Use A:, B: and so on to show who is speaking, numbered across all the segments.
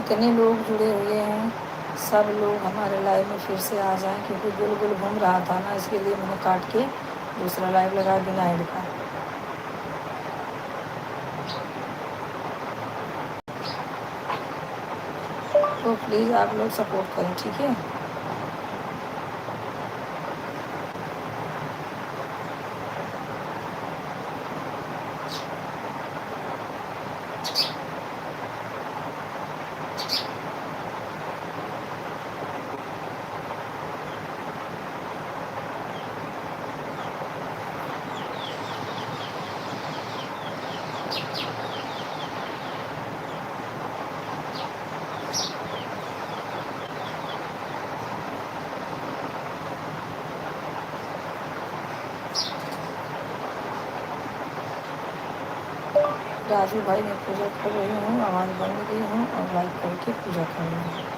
A: जितने लोग जुड़े हुए हैं सब लोग हमारे लाइव में फिर से आ जाएं, क्योंकि गुल गुल घूम रहा था ना, इसके लिए मैंने काट के दूसरा लाइव लगा बिना ऐड का। तो प्लीज़ आप लोग सपोर्ट करें, ठीक है। राजू भाई मैं पूजा कर रही हूँ, आवाज़ बंद की हूँ और लाइक करके पूजा कर रही हूँ।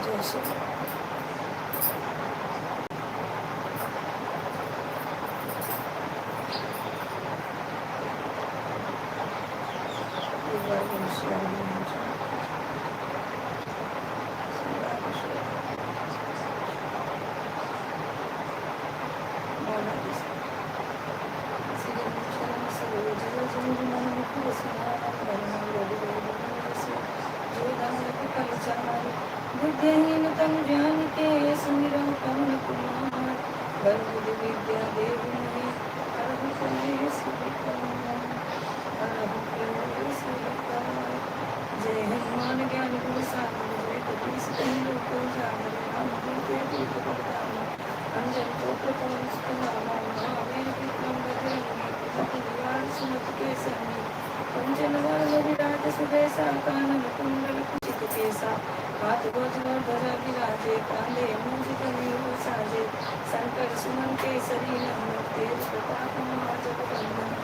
A: जय श्री बुद्धिहीन तन ज्ञान के सुमिरन पवन कुमार, बल बुद्धि विद्या देव मोहि, हरहु कलेश विकार, हरहु कलेश विकार। जय हनुमान ज्ञान गुण सागर, जय कपीस तिहुँ लोक उजागर, राम दूत अतुलित बल धामा, अंजनी पुत्र पवन सुत नामा, महावीर विक्रम बजरंगी, कुमति निवार सुमति के संगी, कंचन वरण विराट सुबेसा, कानन कुंडल कुंचित केसा, हाथ वज्र ध्वजा विराजे, कांधे मूंज जनेऊ साजे, शंकर सुमन केसरी नंदन, तेज प्रताप महाजगवंदन,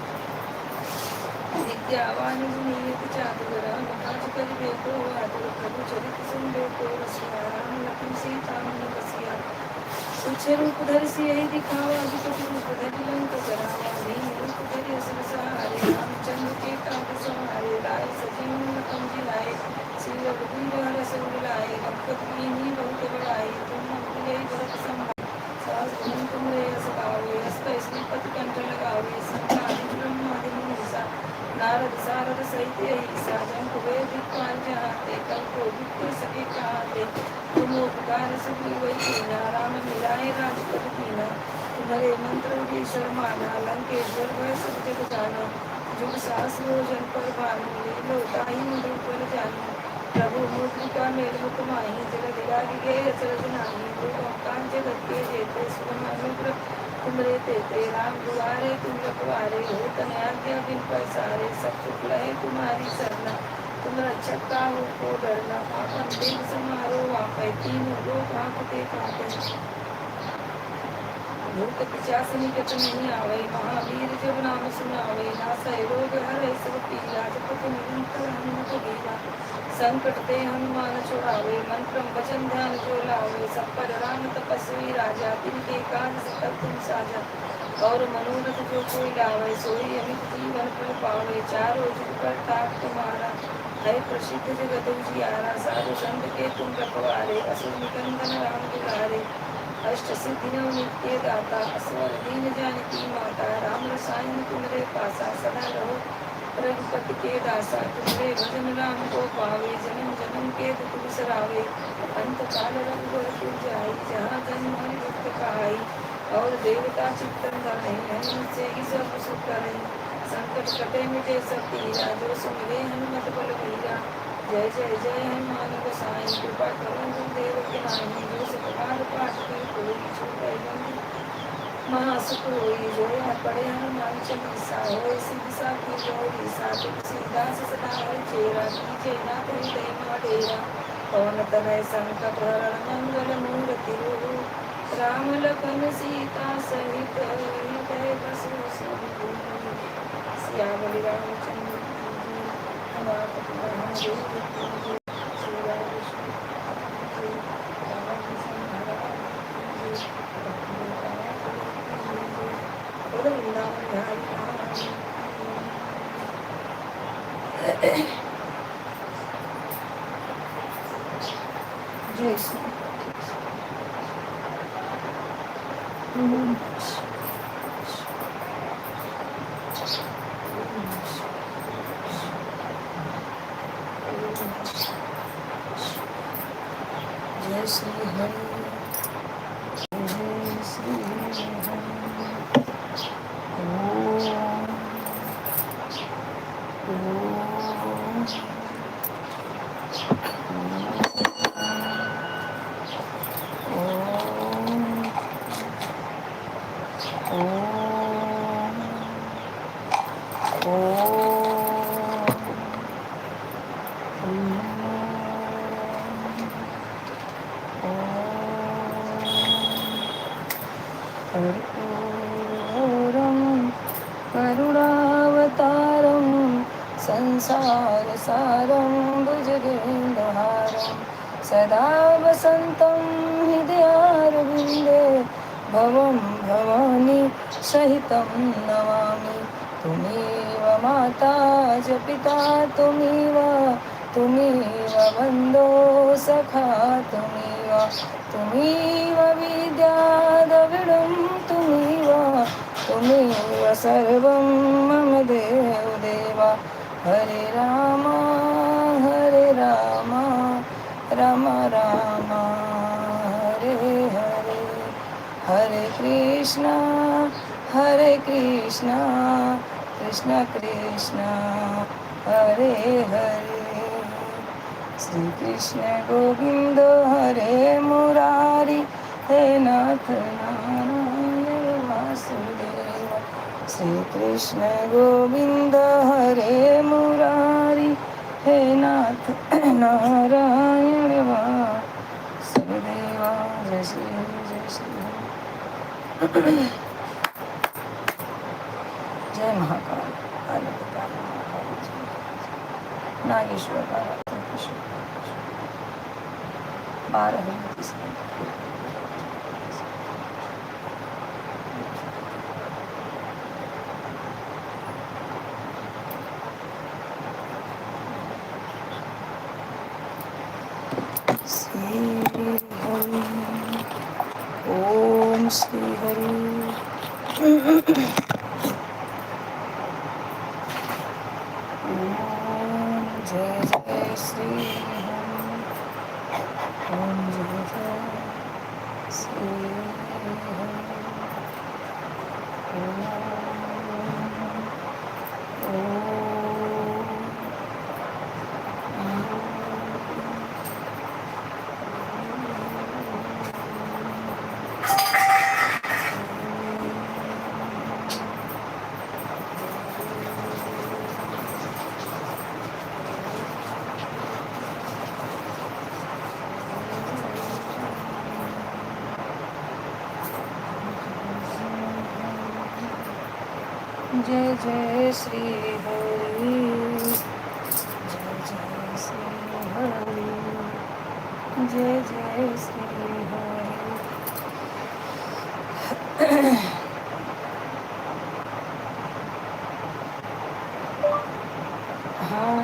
A: विद्यावान गुणियति चातुर, राज करिबे को आतुर, प्रभु चरित सुनबे को रसिया, राम लखन सीता मन बसिया, सूक्ष्म रूप धरि सियहि दिखावा, विकट रूप धरि लंक जरावा, दीन रूप धरि असुर सहारे, रामचंद्र के काज सवारे, लाए सजीवन लखन जिलाए, श्री रघुवीर हरष उर लाए, रघुपति कीन्ही बहुत बड़ाई, तुम मम प्रिय भरत सम सहस बदन तुमरे यश गावे, हस कहि श्रीपति कंठ लगावे, संतान ब्रह्मादि मुनीसा, नारद सारद सहित ऐसा, जम कुबेर दिक्पाल जहाते, कल को विप्र सके कहाते, तुम उपकार सुग्रीव कीन्हा, राम मिलाए राजपद कीन्हा, तुम्हारे मंत्र विभीषण माना, लंकेश्वर भय सब जग जाना, जुग सहस्र योजन पर भानु, लीलो ताहि मधुर फल जानु, प्रभु मुद्रिका मेल मुख माहि, जल दिलाहि गए अचरज नाही, दुर्गम काज जगत के जेते, सुगम अनुग्रह तुमरे तेते, राम दुआरे तुम रखवारे, हो तन आज्ञा बिन पैसारे, सब सुख लहे तुम्हारी सरना, तुम रक्षक काहू को डरना, आपन तेज समारो आपै, तीनों लोक हांकते कांपै, भूत पिशाच निकट नहीं आवे, महावीर जब नाम सुनावे, नासै रोग हरै सब पीरा, जपत निरंतर हनुमत बीरा। संकट ते हनुमान छुड़ावे, मन क्रम वचन ध्यान जो लावे, सब पर राम तपस्वी राजा, तिनके काज सकल तुम साजा। और मनोरथ जो कोई लावे, सोई अमित जीवन फल पावे, चारों जुग परताप तुम्हारा, है प्रसिद्ध जगत उजियारा। साधु संत के तुम रखवारे, असुर निकंदन राम दुलारे। अष्ट सिद्धि नव नित्य दाता, असवर दीन जानकी माता। राम रसायन तुम्हारे पासा, सदा रहो रघुपति के दासा। तुम्हारे भजन राम को पावे, जन्म जन्म के दुख बिसरावे। अंत काल रघुवर पुर जाई, जहाँ जन्म हरि भक्त कहाई। और देवता चित्तन धरे, हनुमत से ही सब सुख करे। संकट कटे मिटे सब पीरा, जो सुमिरे हनुमत बल बीरा। जय जय जय हनुमान गोसाई, कृपा करो गुरुदेव के नाई। जो सतबार पाठ कर कोई छूटे बंदी, महासुख होई। जो यह पढ़े हनुमान चालीसा, होय सिद्धि साखी गौरी सा। तुलसीदास सदा हरिचेरा, कीजे नाथ हृदय डेरा। पवन तनय संकट हरण मंगल मूर्ति हो, राम लखन सीता सहित हृदय बसु सिंधु। सियावली रामचंद्र की जय, हनुमत महादेव की जय। श्री राम कृष्ण की जय, रामकृष्ण महाराज की जय, भक्ति वेदांत की जय। बोलो वृंदावन बिहारी राम की जय। श्री जय श्री हरि, जय श्री हरि। ओम ओम करुणावतारं संसारसारं भुजगेन्द्रहारं सदा वसन्तं हृदयारविन्दे भवं भवानी सहितं नमामि। त्वमेव माता च पिता त्वमेव, त्वमेव बन्धो सखा त्वमेव, त्वमेव विद्या द्रविडं त्वमेव, त्वमेव सर्वं मम देव। हरे राम राम राम हरे हरे, हरे कृष्णा कृष्ण कृष्ण हरे हरे। श्री कृष्ण गोविंद हरे मुरारी, हे नाथ नारायण वासुदेव। श्री कृष्ण गोविंद हरे मुरारी, हे नाथ नारायण वासुदेव। जय श्री जय महाकाल, काल नागेश्वर बाबा कृष्ण 12 श्री हरि। ओम श्री हरि। ओम जय जय श्री हरि। ओम जय जय श्री हरि। जय जय श्री हरि, जय जय श्री हरि, जय जय श्री हरि। हाँ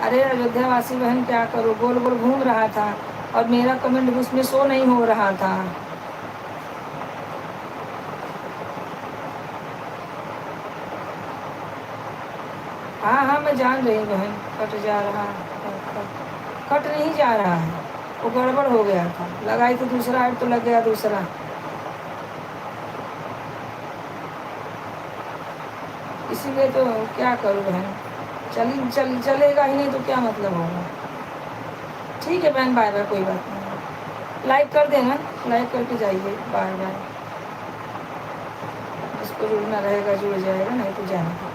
A: अरे अयोध्या वासी बहन क्या करूँ, गोल गोल घूम रहा था और मेरा कमेंट उसमें शो नहीं हो रहा था। हाँ हाँ मैं जान रही बहन, कट जा रहा कट नहीं जा रहा है, वो गड़बड़ हो गया था, लगाई तो दूसरा ऐड तो लग गया दूसरा। इसीलिए तो क्या करूँ बहन, चलेगा ही नहीं तो क्या मतलब होगा। ठीक है बहन, बाय बाय, कोई बात नहीं। लाइक कर देना, लाइक करके जाइए, बाय बाय। जिसको जुड़ना रहेगा जुड़ जाएगा, नहीं तो जाएगा।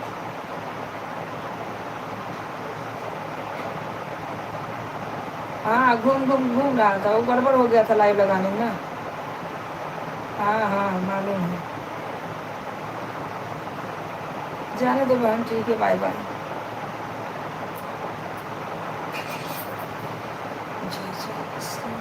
A: हाँ घूम घूम घूम रहा था, वो गड़बड़ हो गया था लाइव लगाने में ना। हाँ हाँ मालूम है। जाने दो बहन, ठीक है, बाय बाय। जय जय श्री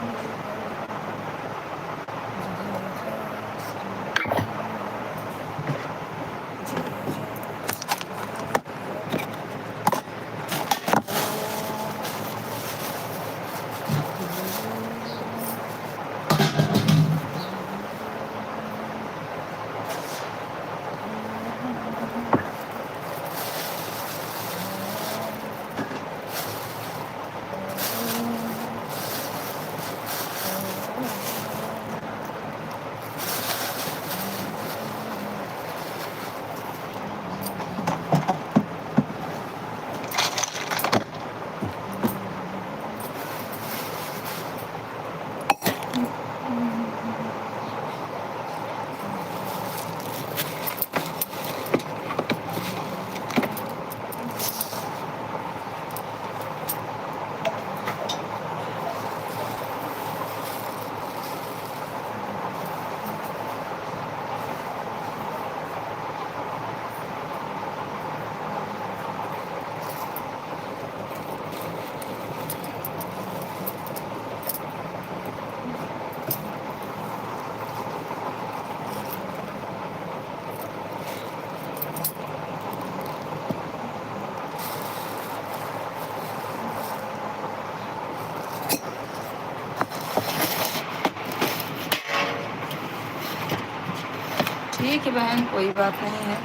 A: ठीक है बहन, कोई बात नहीं है,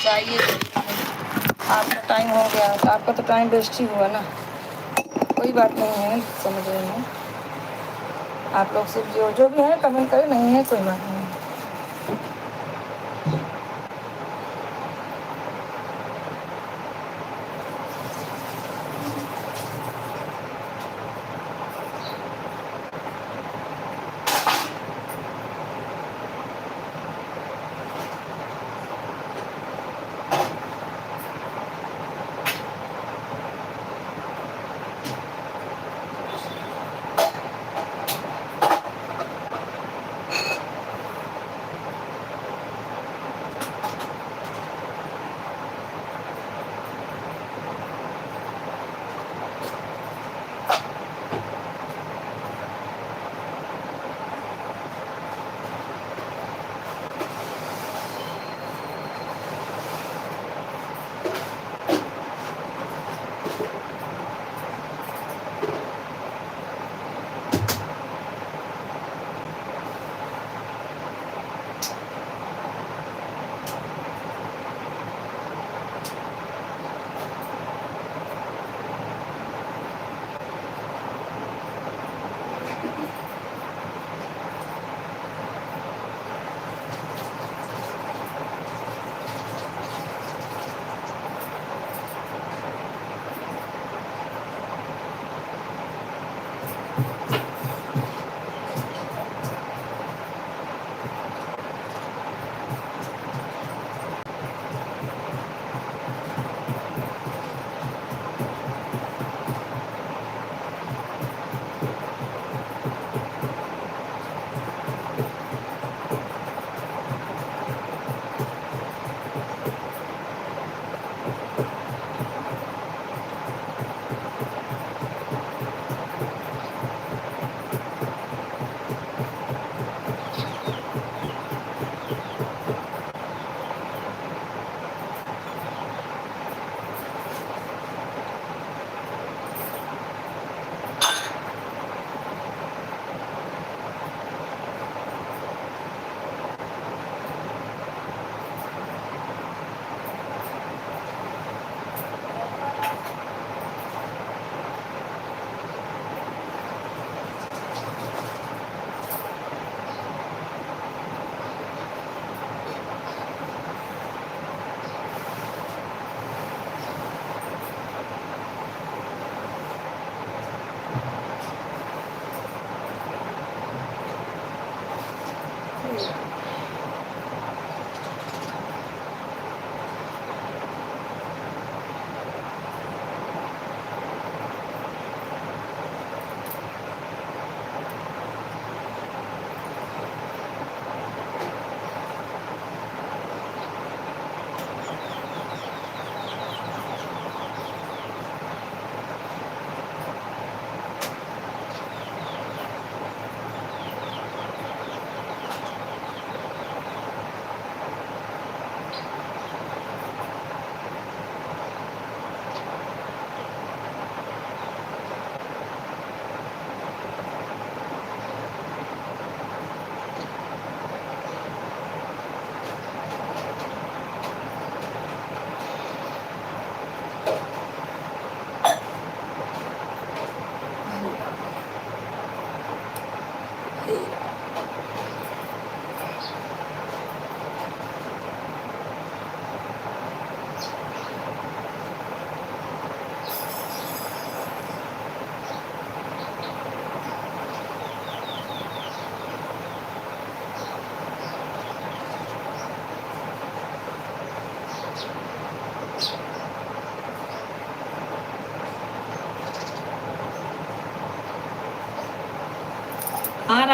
A: जाइए। आपका टाइम हो गया तो आपका तो टाइम वेस्ट ही हुआ ना, कोई बात नहीं है, समझ रही हूँ। आप लोग सिर्फ जो जो भी है कमेंट करें, नहीं है कोई बात नहीं।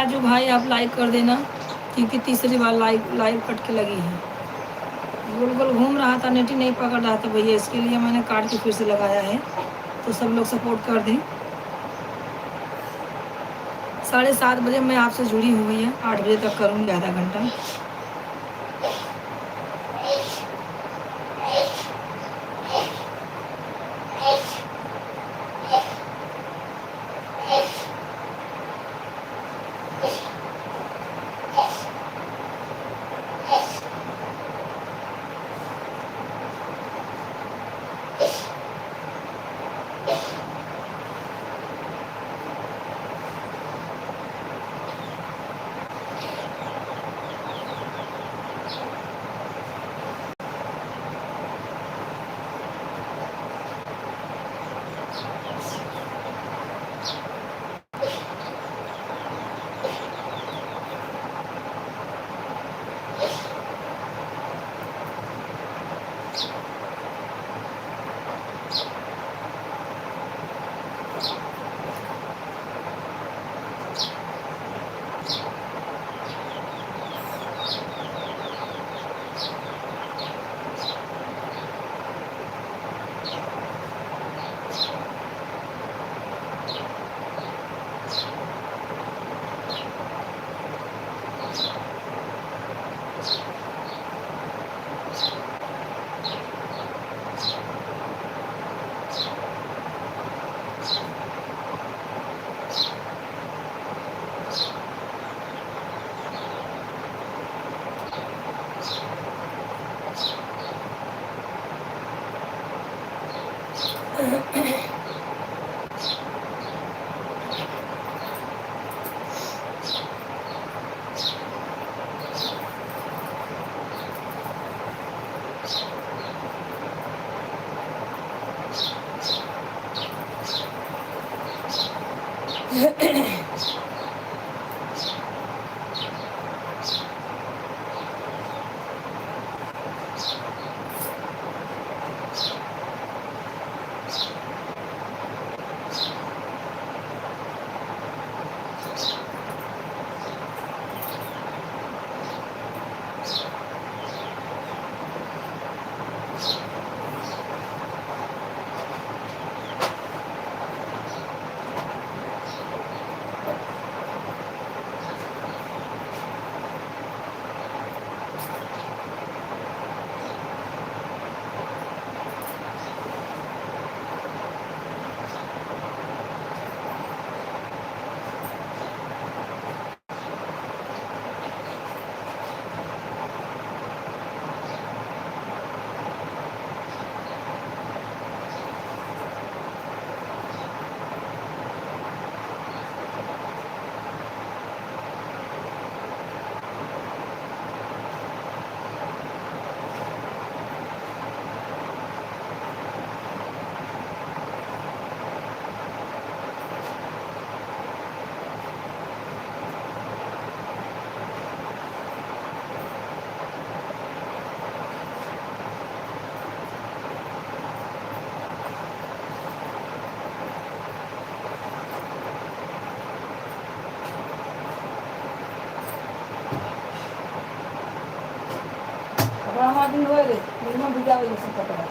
A: राजू भाई आप लाइक कर देना, क्योंकि तीसरी बार लाइव लाइव कट के लगी है। गोल गोल घूम रहा था, नेट ही नहीं पकड़ रहा था भैया, इसके लिए मैंने काट के फिर से लगाया है। तो सब लोग सपोर्ट कर दें। 7:30 बजे मैं आपसे जुड़ी हुई है, 8 बजे तक करूँगी आधा घंटा। दिन हो गए मिनिमम भिजा हुई सब कपड़ा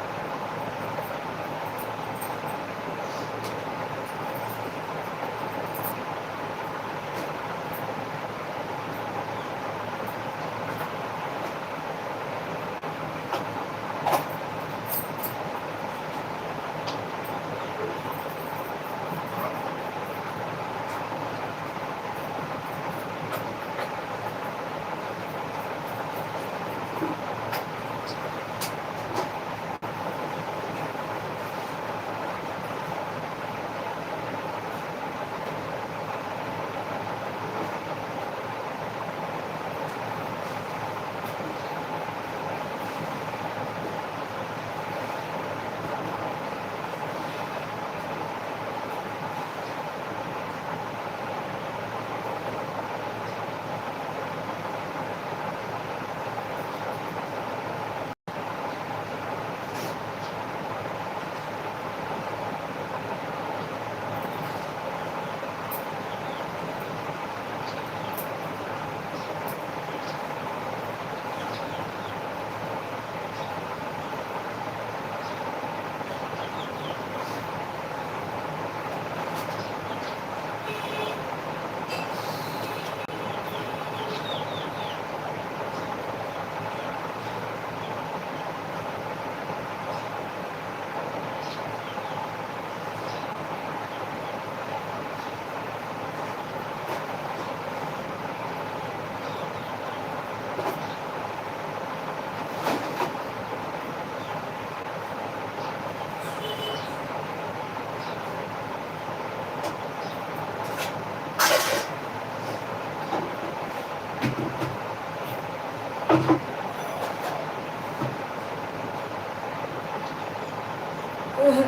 A: थैंक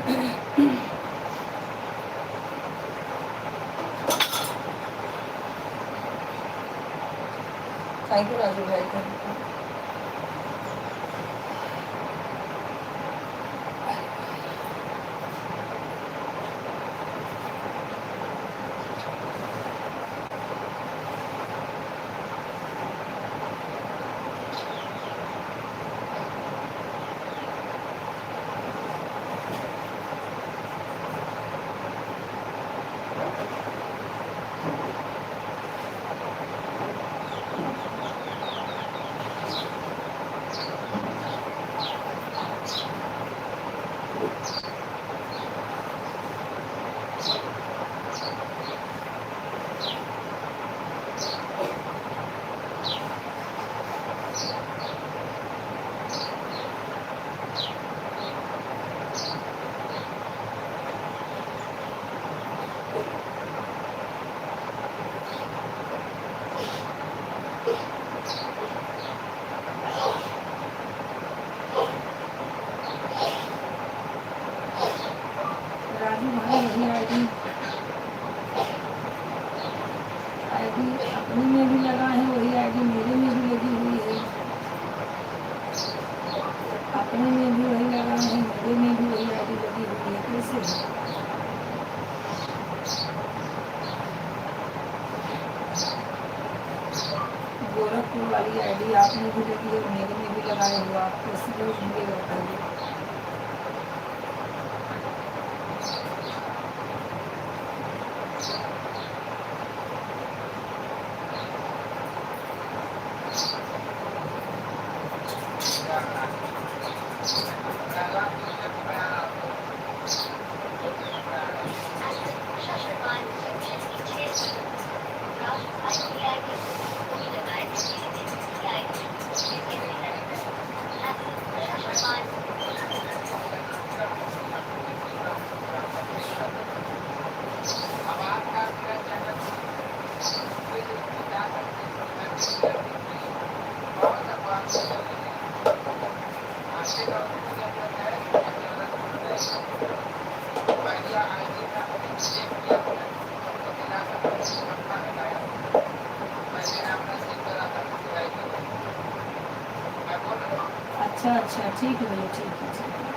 A: यू राजू भाई, थैंक यू। राजू भाई वही आईडी आईडी अपने में भी लगा है, वही आईडी मेरे में भी लगी हुई है। अपने में भी वही लगा है, मेरे में भी वही आईडी लगी हुई है। कैसे? गोरखपुर वाली आईडी आप में भी लगी है, मेरे में भी लगाए हुआ, आप कैसे लोग होंगे बताइए। अच्छा अच्छा, ठीक है भैया, ठीक है, ठीक है।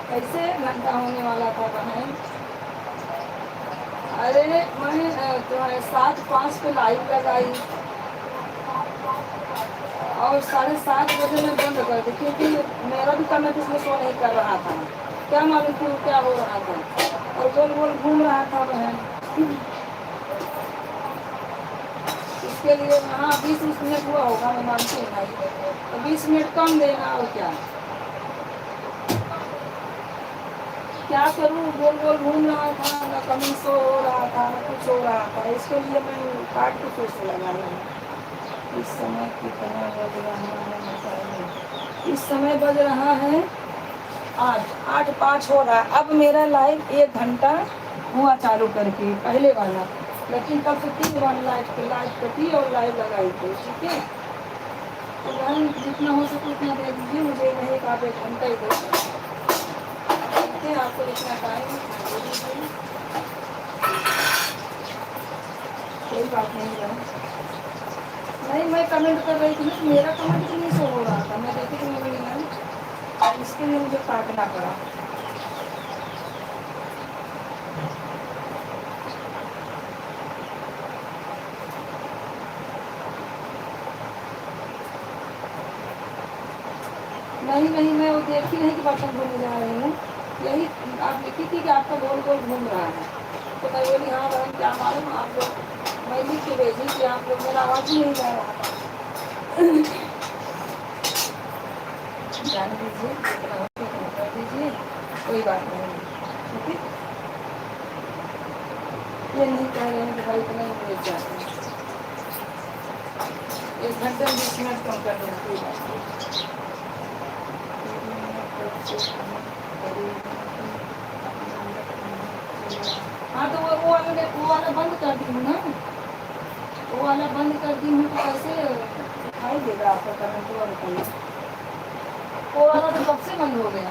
A: कैसे घंटा होने वाला था बहन? अरे मैं जो है 7:05 पे लाइव लगाई और 7:30 बजे मैं बंद कर दी, क्योंकि मेरा भी कमेंट इसमें शो नहीं कर रहा था। क्या मालूम क्यों क्या हो रहा था, और गोल गोल घूम रहा था बहन। इसके लिए हाँ 20 मिनट हुआ होगा, मैं मानती हूँ भाई, तो 20 मिनट कम देना और क्या करूँ, गोल गोल घूम रहा था, ना कमी शो हो रहा था, ना कुछ हो रहा था। इसके लिए मैं काट के फिर से लगा रही हूँ। इस समय कितना बज रहा है बताइए? इस समय बज रहा है 8:05 हो रहा है। अब मेरा लाइव 1 घंटा हुआ चालू करके, पहले वाला, लेकिन तब से 3 बार लाइव कटी और लाइव लगाई थी। ठीक है, तो बहन जितना हो सके उतना दे दीजिए मुझे, नहीं एक आप 1 घंटा ही दे सकते हैं, आपको इतना टाइम दे दीजिए, कोई बात नहीं है। नहीं, मैं कमेंट कर रही थी ना, मेरा कमेंट भी नहीं शो हो रहा था, मैं देखी थी मेरी मैम, इसके लिए मुझे काटना पड़ा। नहीं नहीं, मैं वो देखी नहीं कि बर्तन धोने जा रही हूँ। यही आप लिखी थी कि आपका गोल गोल घूम रहा है, तो मैं बोली हाँ बहन क्या मालूम आप लोग, मैं लिख के भेजी कि आप लोग, मेरा आवाज़ ही नहीं जा रहा था। जाने दीजिए, जितना हो उतना कर दीजिए, कोई बात नहीं। ठीक है, ये नहीं कह रहे हैं कि भाई इतना ही भेज जाते हैं, 1 घंटे में 20 मिनट कम कर देना, कोई बात नहीं। हाँ तो वो वाला बंद कर दी हूँ ना, वो वाला बंद कर दी हूँ, तो कैसे दिखाई देगा आपका करंट वाला पहले? वो वाला तो कब से बंद हो गया,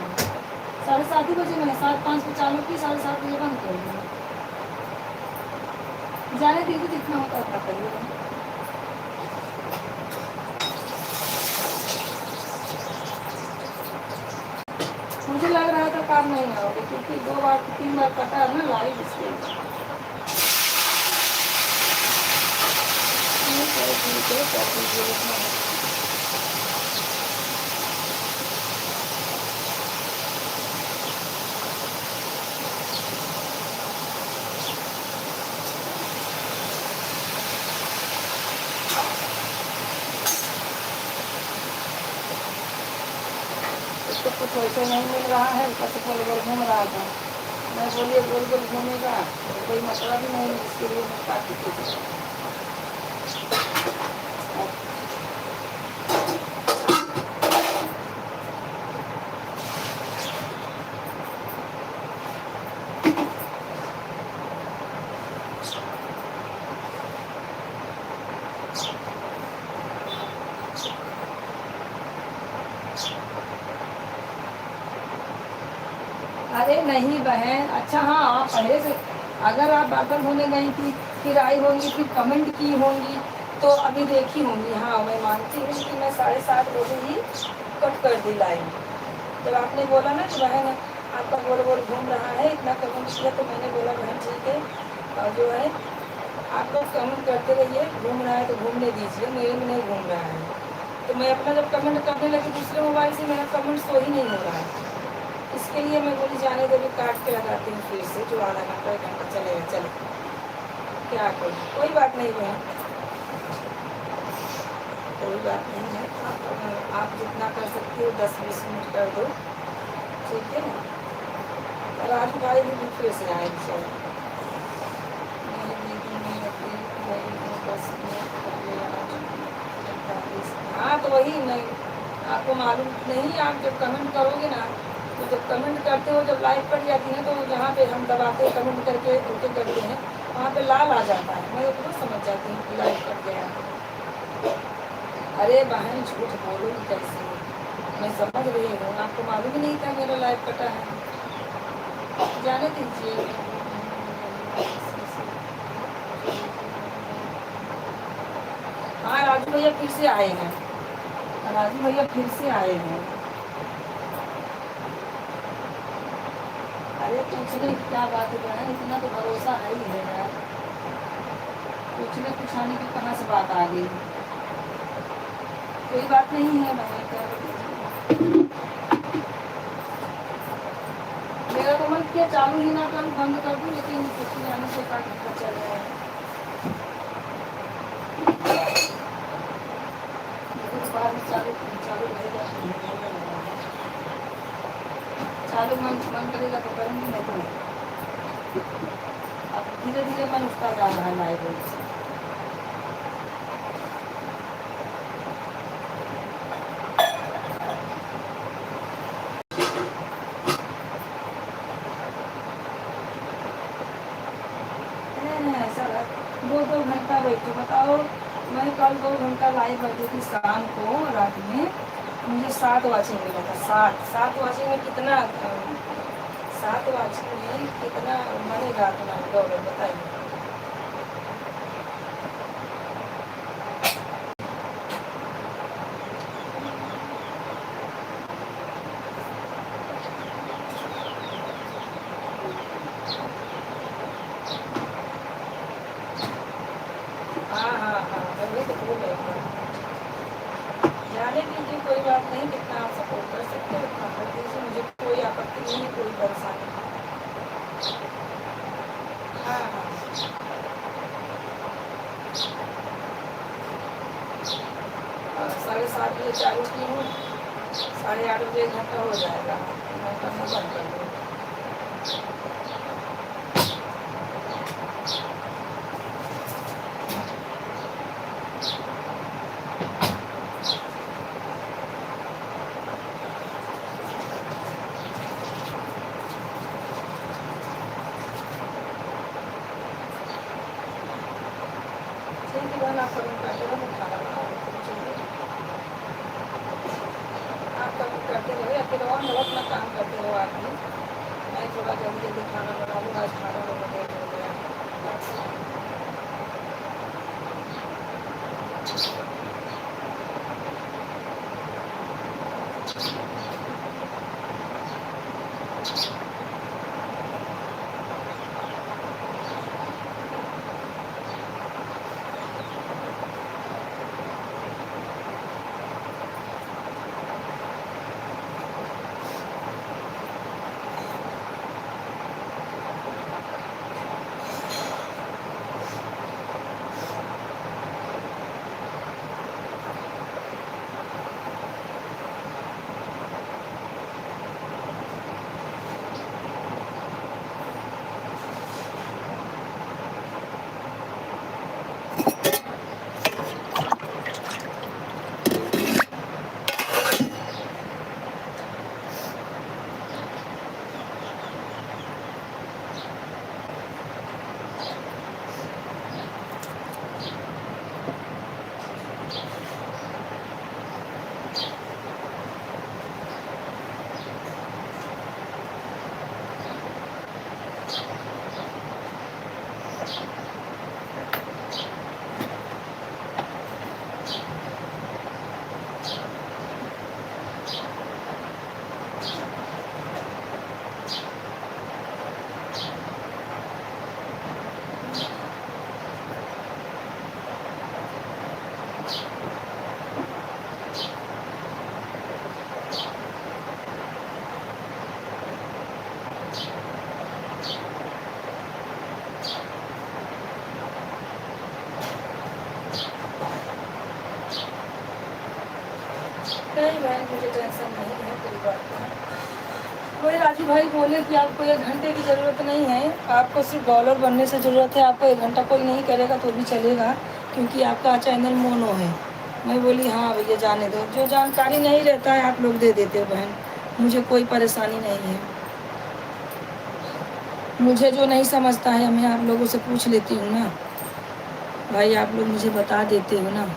A: 7:30 बजे मैंने 7:05 पे चालू की, 7:30 बजे बंद कर दिया। जाने दीजिए, जितना होता है उतना करिएगा। मुझे लग रहा था काम नहीं आओगे, क्योंकि 2 बार 3 बार कटा है ना लाइव, इसके क्या कीजिए। इसको कुछ वैसे नहीं मिल रहा है, ऊपर से गोल गोल घूम रहा था। मैं बोलिए गोल गोल घूमेगा तो कोई मतलब ही नहीं, इसके लिए मैं काटी थी। अरे नहीं बहन, अच्छा हाँ, आप पहले से अगर आप बर्तन धोने गई थी, फिर आई होंगी, फिर कमेंट की होंगी, तो अभी देखी होंगी। हाँ मैं मानती हूँ कि मैं 7:30 बजे ही कट कर दी लाइव। जब आपने बोला ना कि बहन आपका गोल गोल घूम रहा है, इतना कमेंट किया, तो मैंने बोला बहन ठीक है, और जो है आप लोग कमेंट करते रहिए, घूम रहा है तो घूमने दीजिए, मेरे में नहीं घूम रहा है। तो मैं अपना जब कमेंट करने लगी दूसरे मोबाइल से, मेरा कमेंट सो ही नहीं हो रहा है, इसके लिए मैं बोली जाने दे, भी काट के लगाती हूँ फिर से, जो आधा घंटा 1 घंटा चलेगा चले, क्या करूँ, कोई बात नहीं है, कोई बात नहीं है। आप जितना कर सकते हो 10-20 मिनट कर दो, ठीक है ना। राजू भाई भी फिर से आए चलो, हाँ तो वही नहीं, आपको मालूम नहीं, आप जब कमेंट करोगे ना, तो जब कमेंट करते हो, जब लाइव पड़ जाती है, तो जहाँ पे हम दबाते हैं कमेंट करके ओके करते हैं, वहाँ पे लाल आ जाता है, मैं तो समझ जाती हूँ कि लाइव कट गया। अरे बहन झूठ बोलूँगी कैसे, मैं समझ रही हूँ, आपको मालूम ही नहीं था मेरा लाइव कटा है, जाने दीजिए। हाँ राजू भैया फिर से आए हैं, राजू भैया फिर से आए हैं। अरे पूछने की क्या बात है बहन, इतना तो भरोसा है ही है यार, पूछने पूछाने की कहाँ से बात आ गई, कोई बात नहीं है बहन, मेरा तो मन किया चालू ही ना करूँ, बंद कर दूँ, लेकिन कुछ आने से काट चल रहा है। चालू मन करेगा तो करूँगी, नहीं तो अब धीरे धीरे मन उठता जा रहा है लाइब्रेरी से। ऐसा 2-2 घंटा बैठो, बताओ, मैं कल 2 घंटा लाइव बैठी थी शाम को, रात में मुझे 7 वाचिंग मिला था, 7 वाचिंग में कितना 7 वाचिंग में कितना मरेगा अपना डॉलर, बताइए। हाँ हाँ हाँ, मैं वही तो बोल रही हूँ, आने दीजिए, कोई बात नहीं, कितना आप सपोर्ट कर सकते हो उतना कर दीजिए, मुझे कोई आपत्ति नहीं है, कोई परेशानी नहीं। हाँ हाँ 7:30 बजे चालू की हूँ, 8:30 बजे 1 घंटा हो जाएगा, मैं करना बंद कर दूँगी। ठीक है बहन, आप कमेंट करते रहो, मैं खाना बना देती हूँ। चलिए आप कमेंट करते रहो या फिर और मतलब अपना काम करते रहो आप भी। मैं थोड़ा जल्दी जल्दी खाना बना लूँ, आज खाना वाना लेट हो गया। नहीं बहन, मुझे टेंशन नहीं है कोई बात नहीं। वही राजू भाई बोले कि आपको 1 घंटे की ज़रूरत नहीं है, आपको सिर्फ डॉलर बनने से ज़रूरत है, आपको 1 घंटा कोई नहीं करेगा तो भी चलेगा, क्योंकि आपका चैनल मोनो है। मैं बोली हाँ भैया जाने दो, जो जानकारी नहीं रहता है आप लोग दे देते हो बहन, मुझे कोई परेशानी नहीं है। मुझे जो नहीं समझता है मैं आप लोगों से पूछ लेती हूँ ना भाई, आप लोग मुझे बता देते हो ना।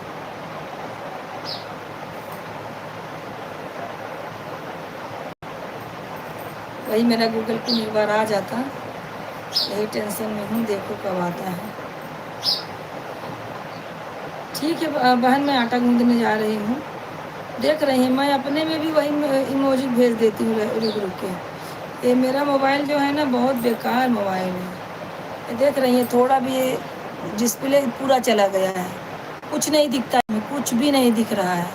A: वही मेरा गूगल पिन एक बार आ जाता, यही टेंशन में हूँ, देखो कब आता है। ठीक है बहन, मैं आटा गूंदने जा रही हूँ, देख रही हैं मैं अपने में भी वही इमोजी भेज देती हूँ रुक रुक के। ये मेरा मोबाइल जो है ना बहुत बेकार मोबाइल है, ये देख रही हैं थोड़ा भी ये डिस्प्ले पूरा चला गया है, कुछ नहीं दिखता है, कुछ भी नहीं दिख रहा है,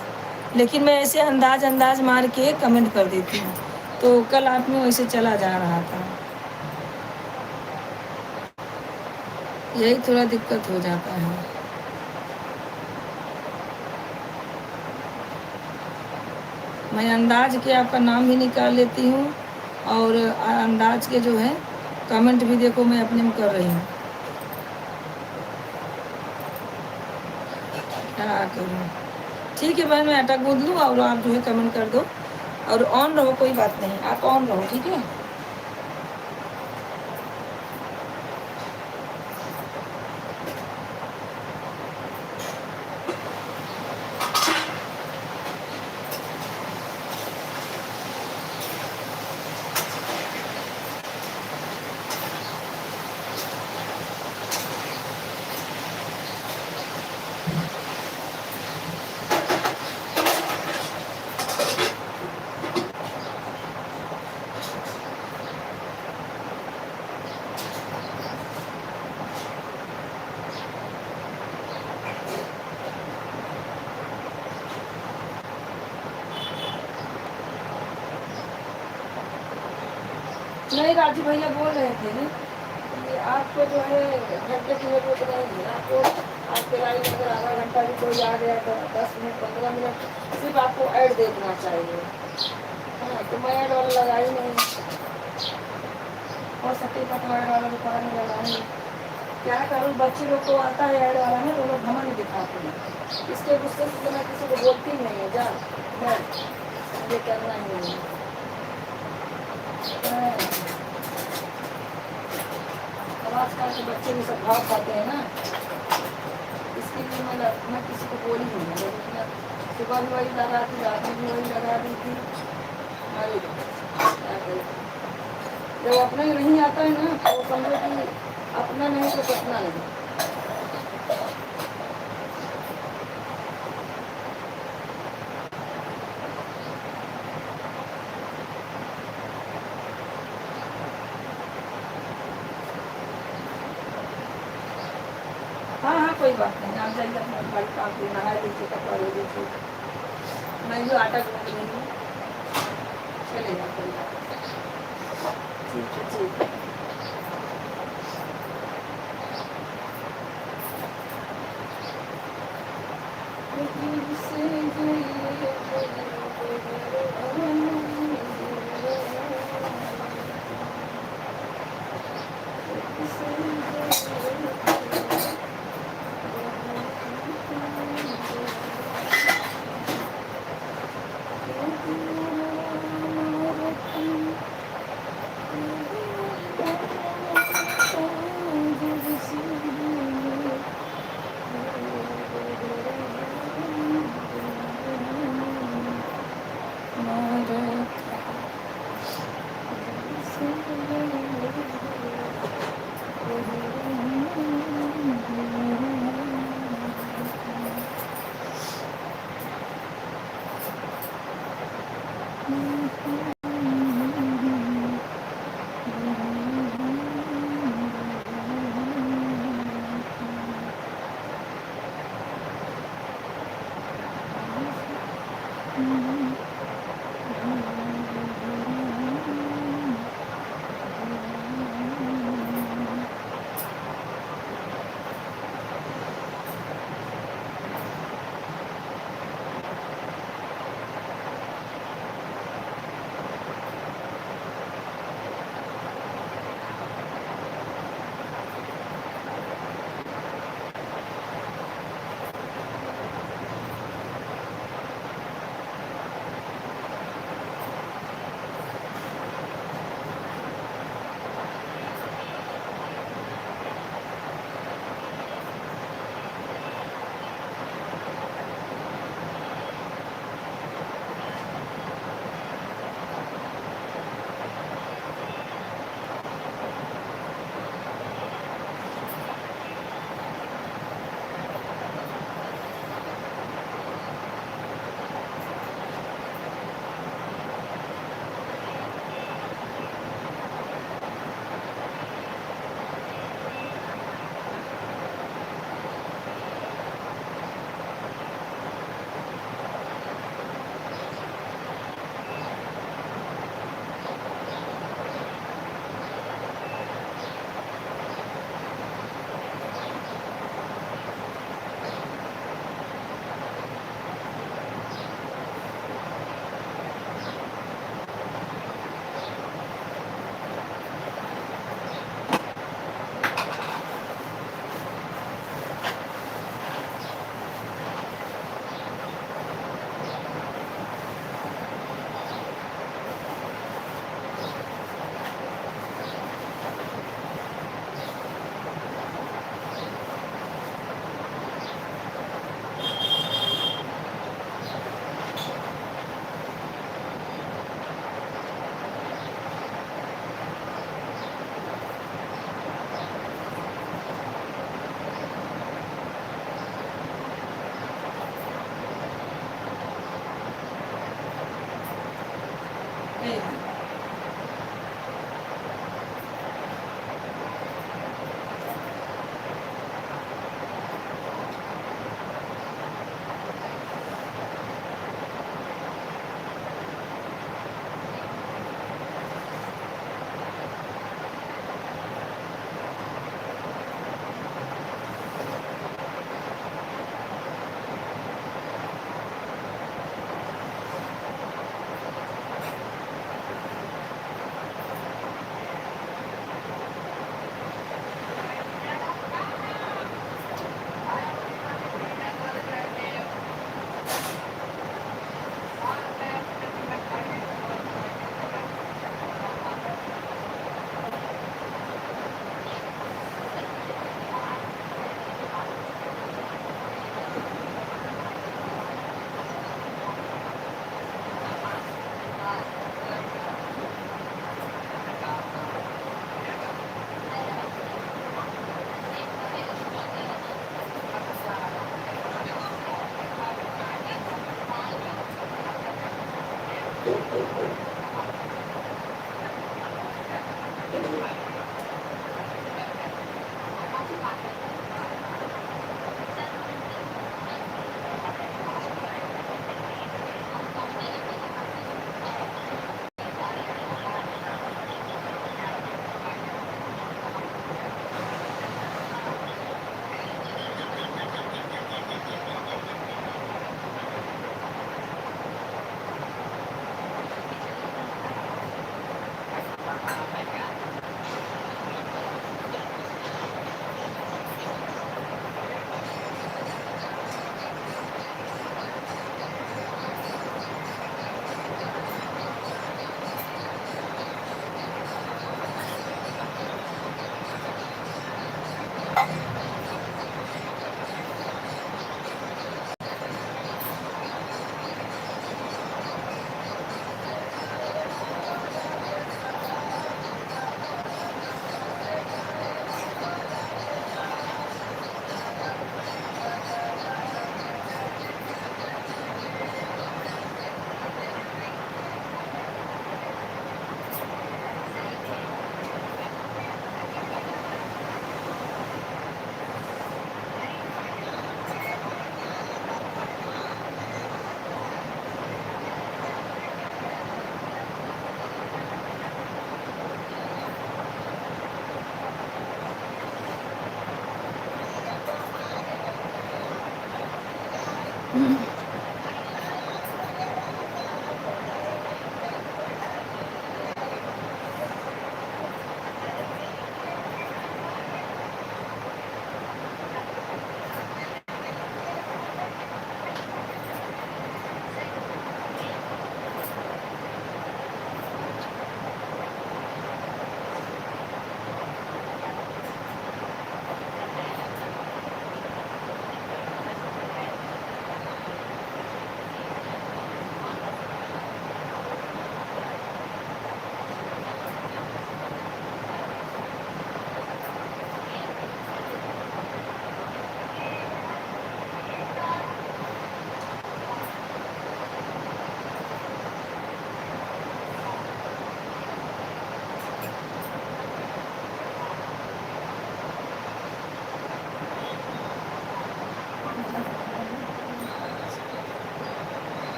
A: लेकिन मैं ऐसे अंदाज अंदाज मार के कमेंट कर देती हूँ। तो कल आप में वैसे चला जा रहा था, यही थोड़ा दिक्कत हो जाता है। मैं अंदाज के आपका नाम भी निकाल लेती हूँ, और अंदाज के जो है कमेंट भी देखो मैं अपने में कर रही हूँ, क्या करूँ। ठीक है बहन, मैं आटा गूंद लूँ और आप जो है कमेंट कर दो, और ऑन रहो, कोई बात नहीं, आप ऑन रहो, ठीक है। नहीं, राजू भैया बोल रहे थे कि आपको जो है घंटे की जरूरत नहीं है, आपको आपके लाइन अगर आधा घंटा भी कोई आ गया तो 10 मिनट 15 मिनट सिर्फ आपको ऐड देखना चाहिए। हाँ, तो मैं ऐड वाला लगा ही नहीं, हो सके तो ऐड वाला भी पता नहीं लगाऊंगी। क्या करूँ, बच्चे लोग को आता है ऐड वाला में तो लोग घमंड दिखाते हैं। इसके गुस्से से तो मैं किसी को बोलती ही नहीं है, जा मुझे करना ही नहीं है। अब आजकल के बच्चे भी सब भाव खाते हैं ना, इसके लिए मैं किसी को बोली नहीं है। लेकिन सुबह भी वही लगा थी, रात में भी वही लगा दी थी। अरे क्या करें, जब अपना ही नहीं आता है ना तो समझो कि अपना नहीं तो सपना नहीं। हाँ हाँ, कोई बात नहीं, आप जाइए अपना भाई काम पे, नहा लीजिए, कपड़ा ले लीजिए, मैं भी आटा गूंद रही हूँ, चलेगा कोई बात नहीं। ठीक है, ठीक है।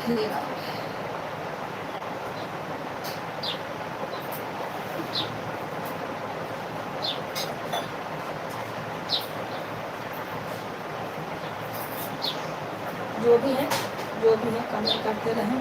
A: ये जो भी है कमेंट करते रहें।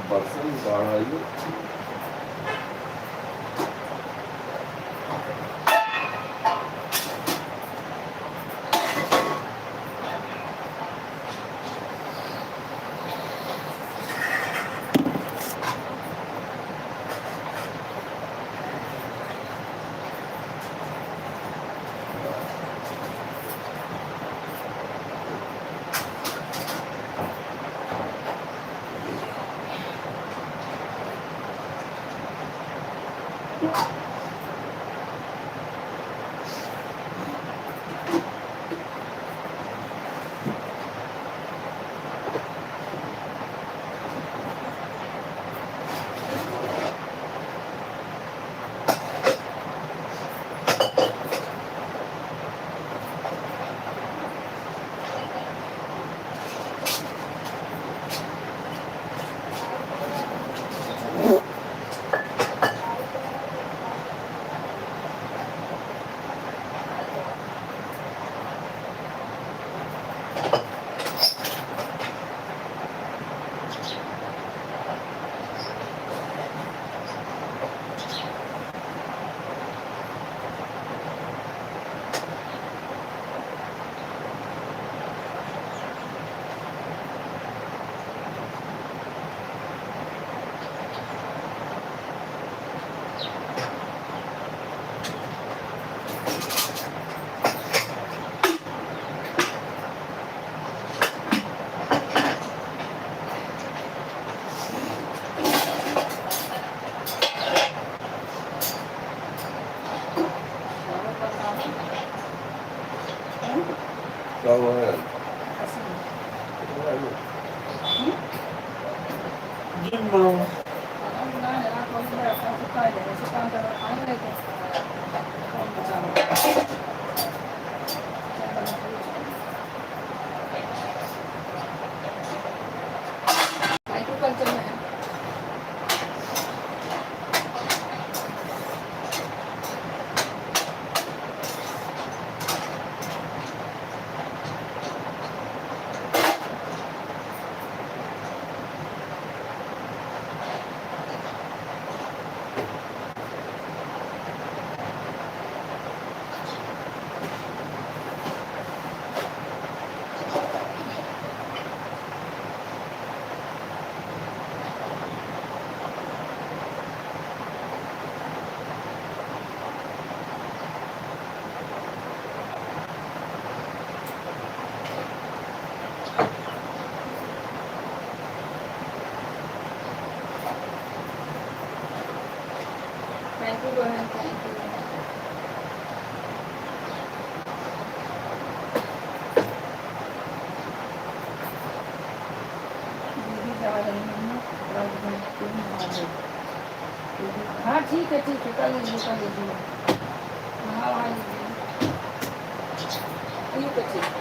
B: Baksana daha iyi. Tamam. Gimana?
A: Thank you, Gohan. Thank you. दीदी जा रही हूँ। हाँ ठीक है कर लीजिए हाँ हाँ ठीक है ठीक।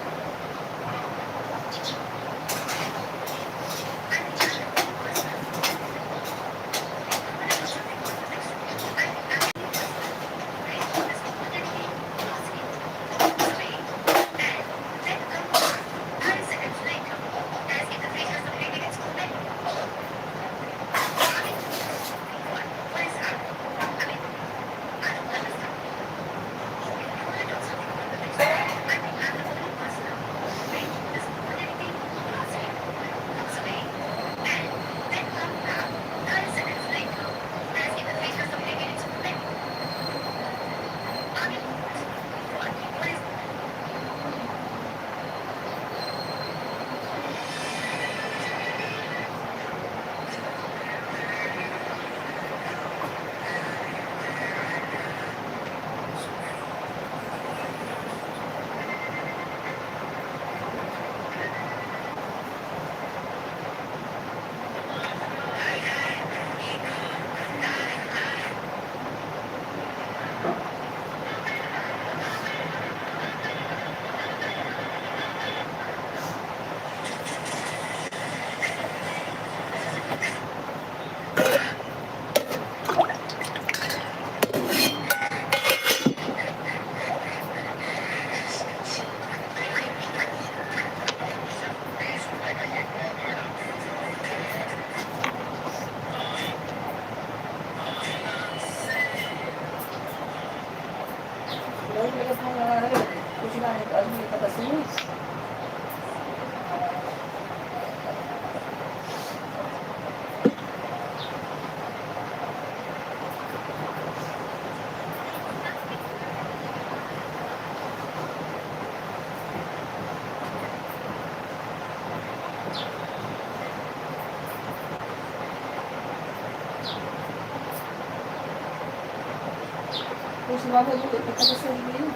A: सुबह को जो देखा था सही नहीं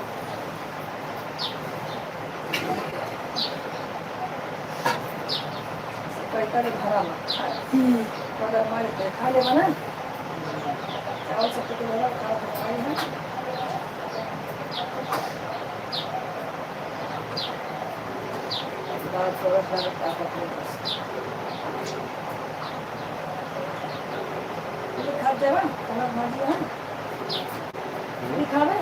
A: पैसा ले भरा मगर हमारे खा ले बना चावल सब तो बना खा खाई है दाल थोड़ा सा ताकत ले बस ये खा जावा खाना भाजी है ये खावे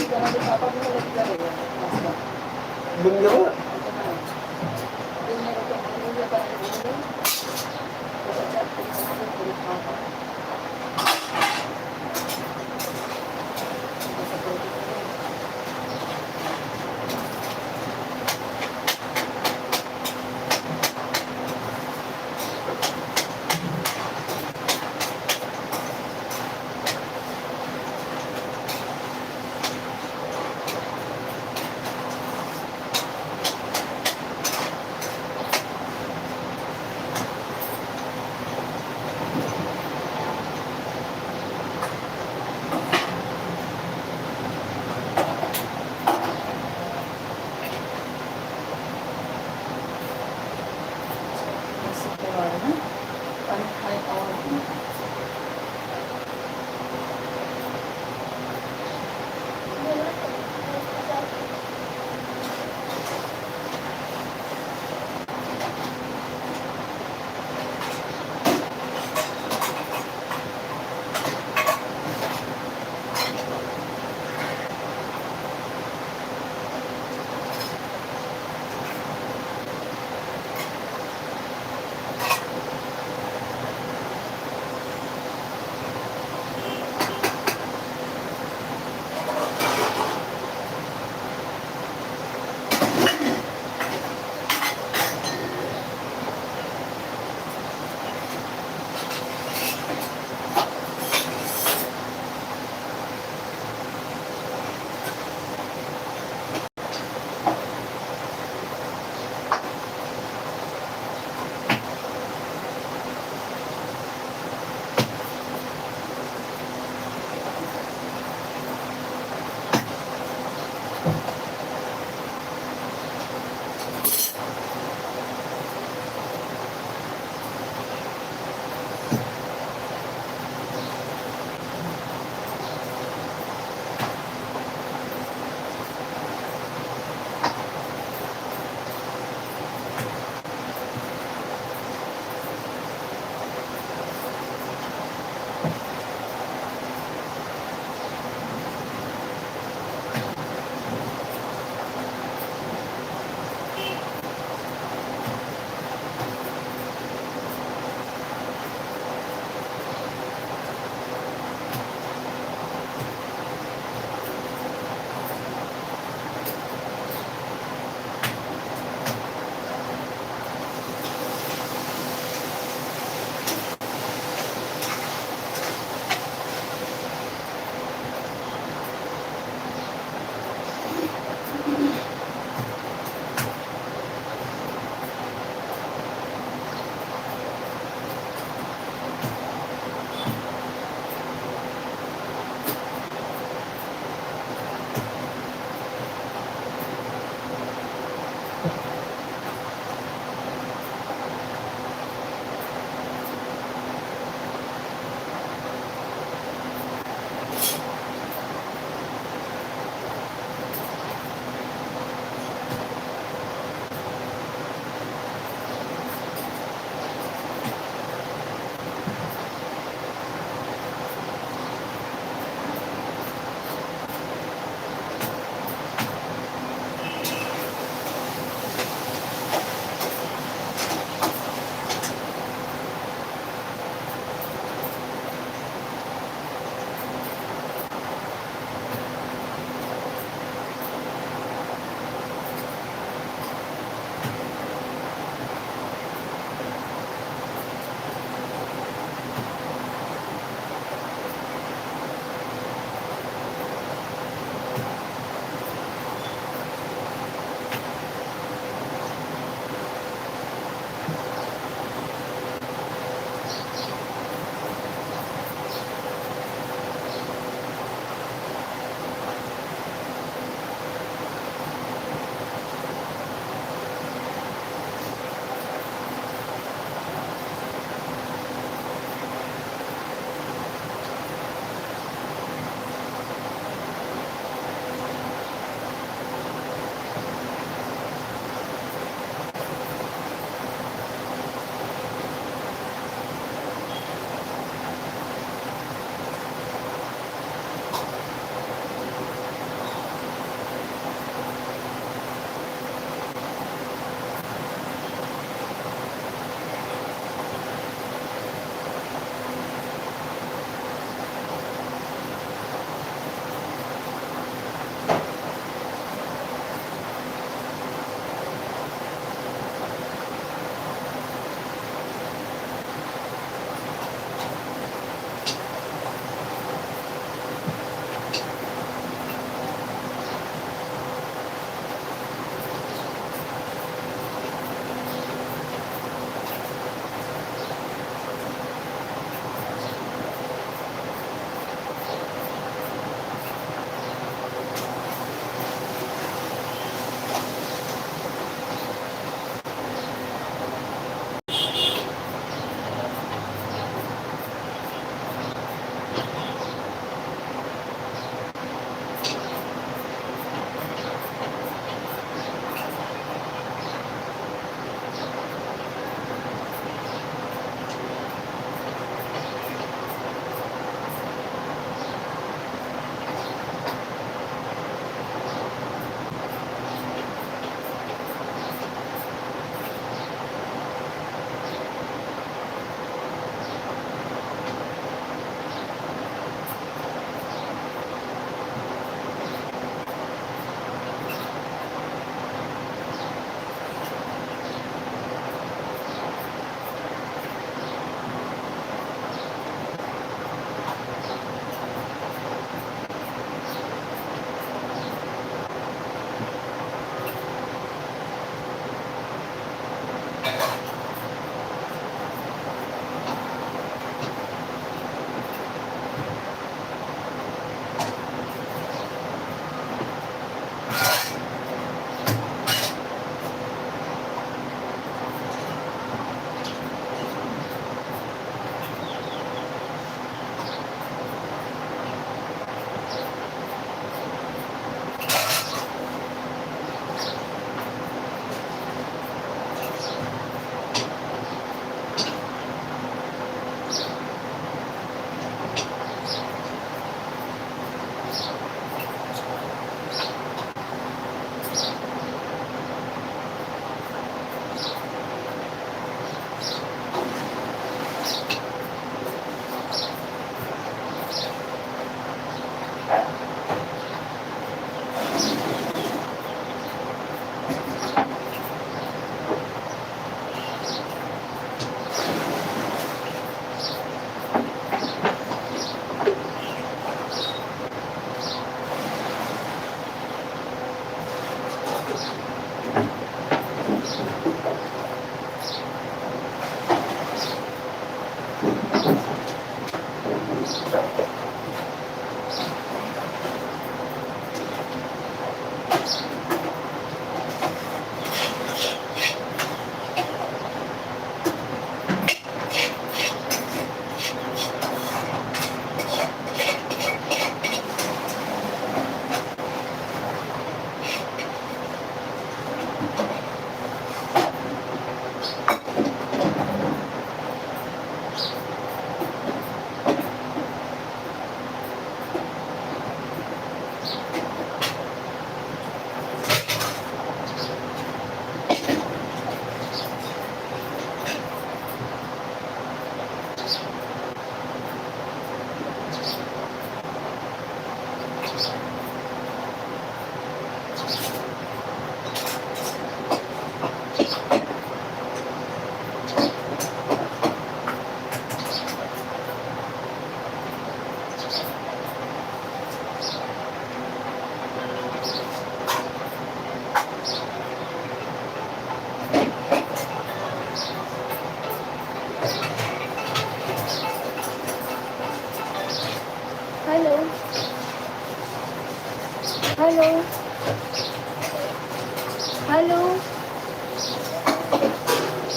A: Jangan dipapar dulu lagi kali ya, Mas.
B: Belum jawab.
A: Ini rekam dulu apa dulu? Coba cek di sana. Masuk ke warna, pakai awalnya.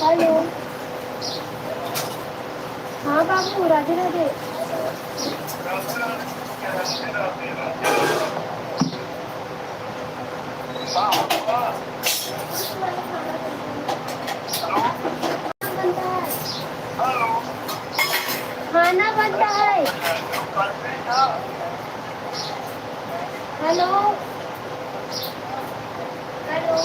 C: Hello. हाँ बाबू, राधे राधे। बनता है, खाना बनता है। हेलो। हेलो।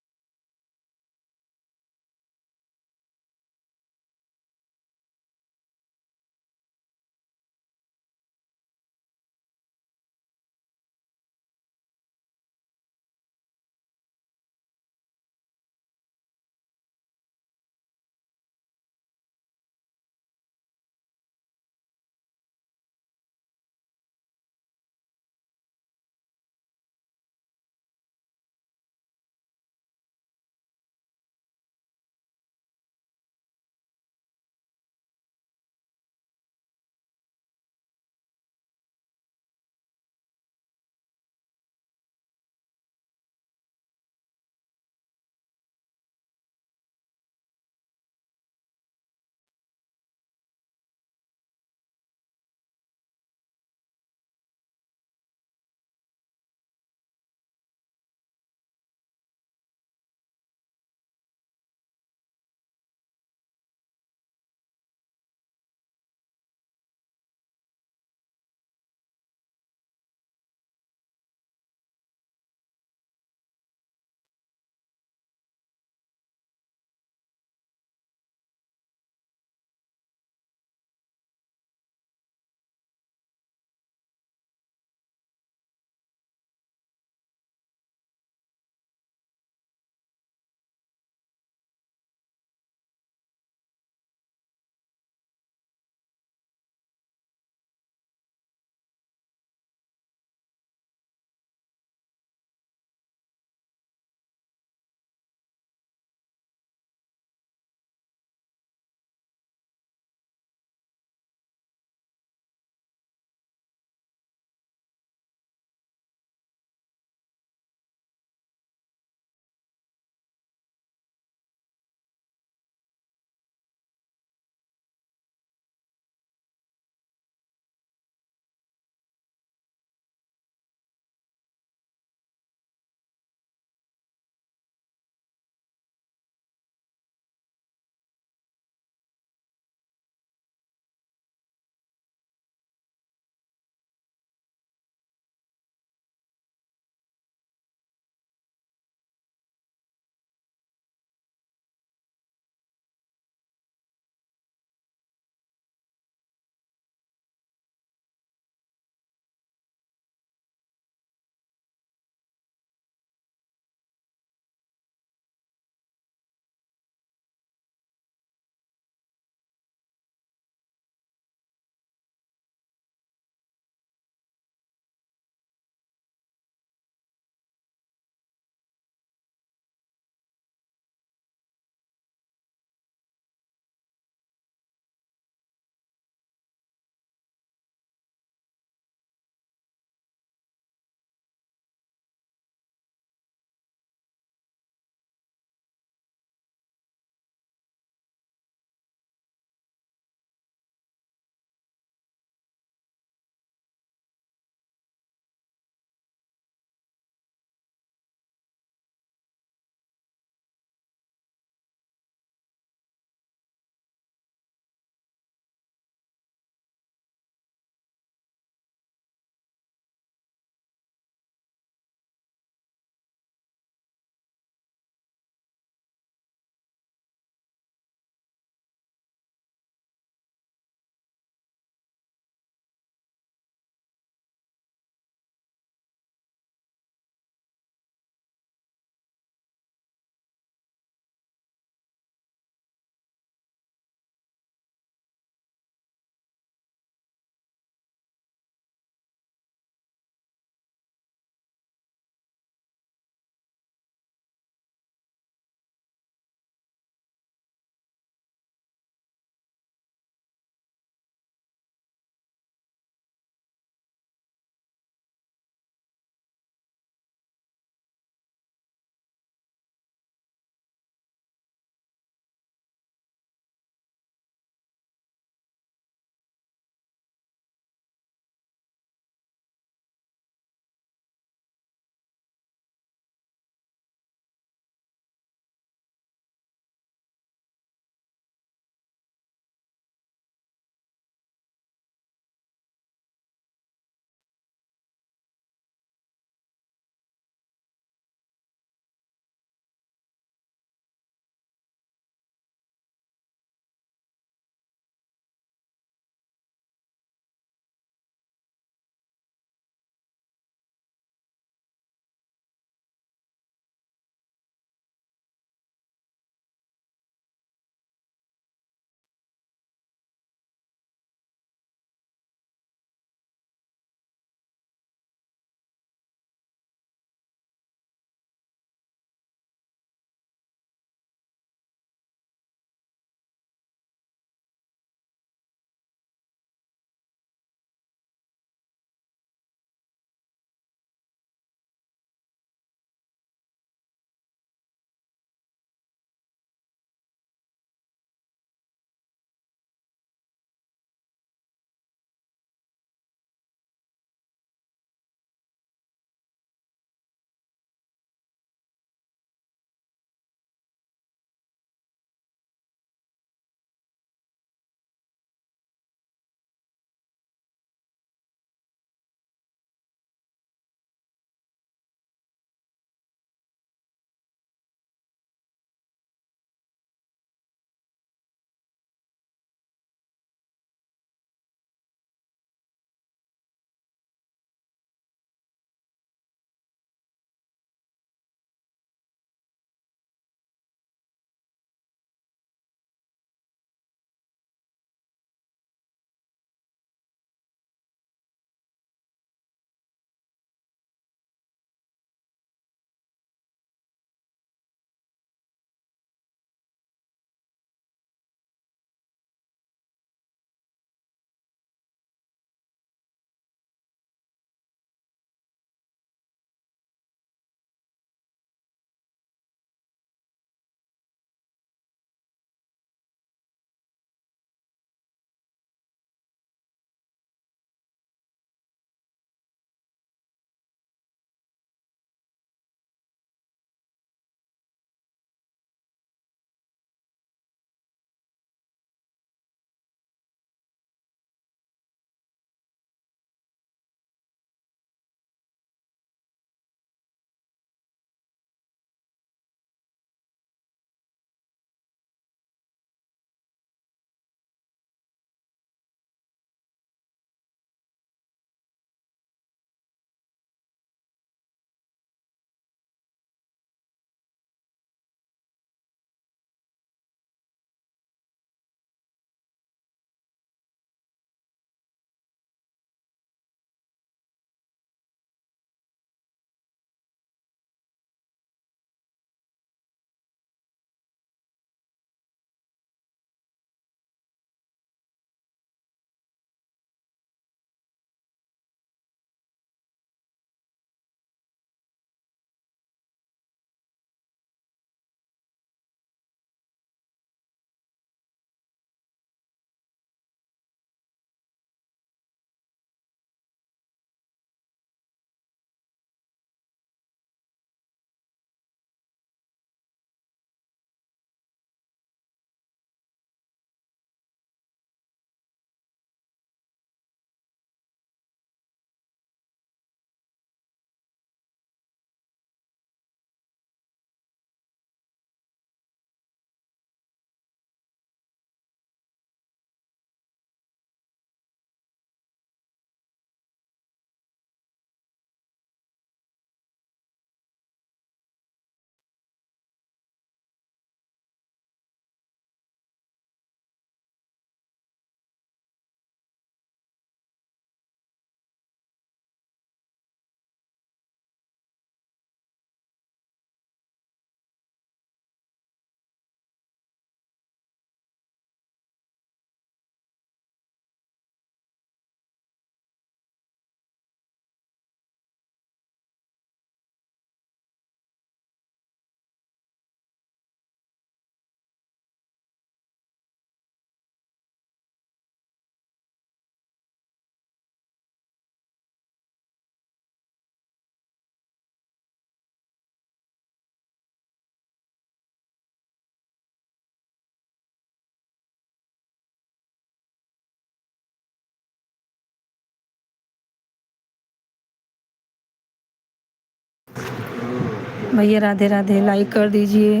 A: भैया राधे राधे, लाइक कर दीजिए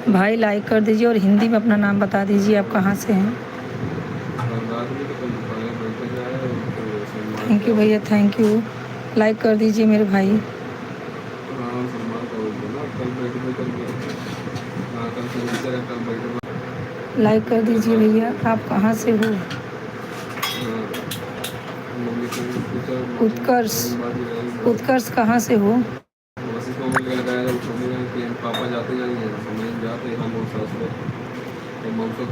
A: भाई, लाइक कर दीजिए और हिंदी में अपना नाम बता दीजिए, आप कहाँ से हैं। थैंक यू भैया, थैंक यू, लाइक कर दीजिए मेरे भाई। लाइक कर दीजिए भैया, आप कहाँ से हो। उत्कर्ष, उत्कर्ष कहाँ से हो।
B: पापा जाते जाएंगे जाते हम और सास तो मौसम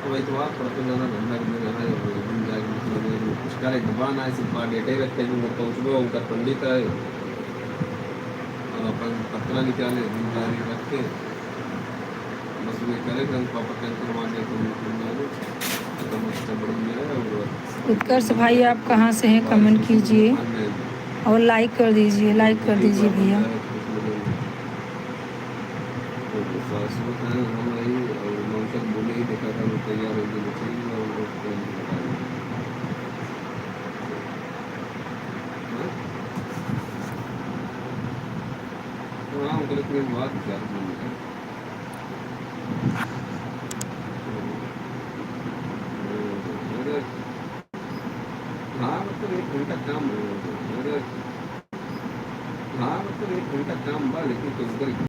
B: तो वही तो आप पढ़ते जाना धंधा करने जाना है घूम जाएगी मतलब कुछ करे भगवान आए सिर्फ डेटे रखे जो पहुँच गए उनका पंडित है और अपन पत्रा निकाले जिम्मेदारी रख के बस वे करे पापा कैंसिल मान दे तो
A: उत्कर्ष भाई आप कहाँ से हैं, कमेंट कीजिए और लाइक कर दीजिए, लाइक कर दीजिए भैया।
B: बोले ही देखा था वो तैयार होगी हाँ उनके बात क्या हाँ मतलब एक घंटा काम हाँ मतलब एक घंटा काम बा लेकिन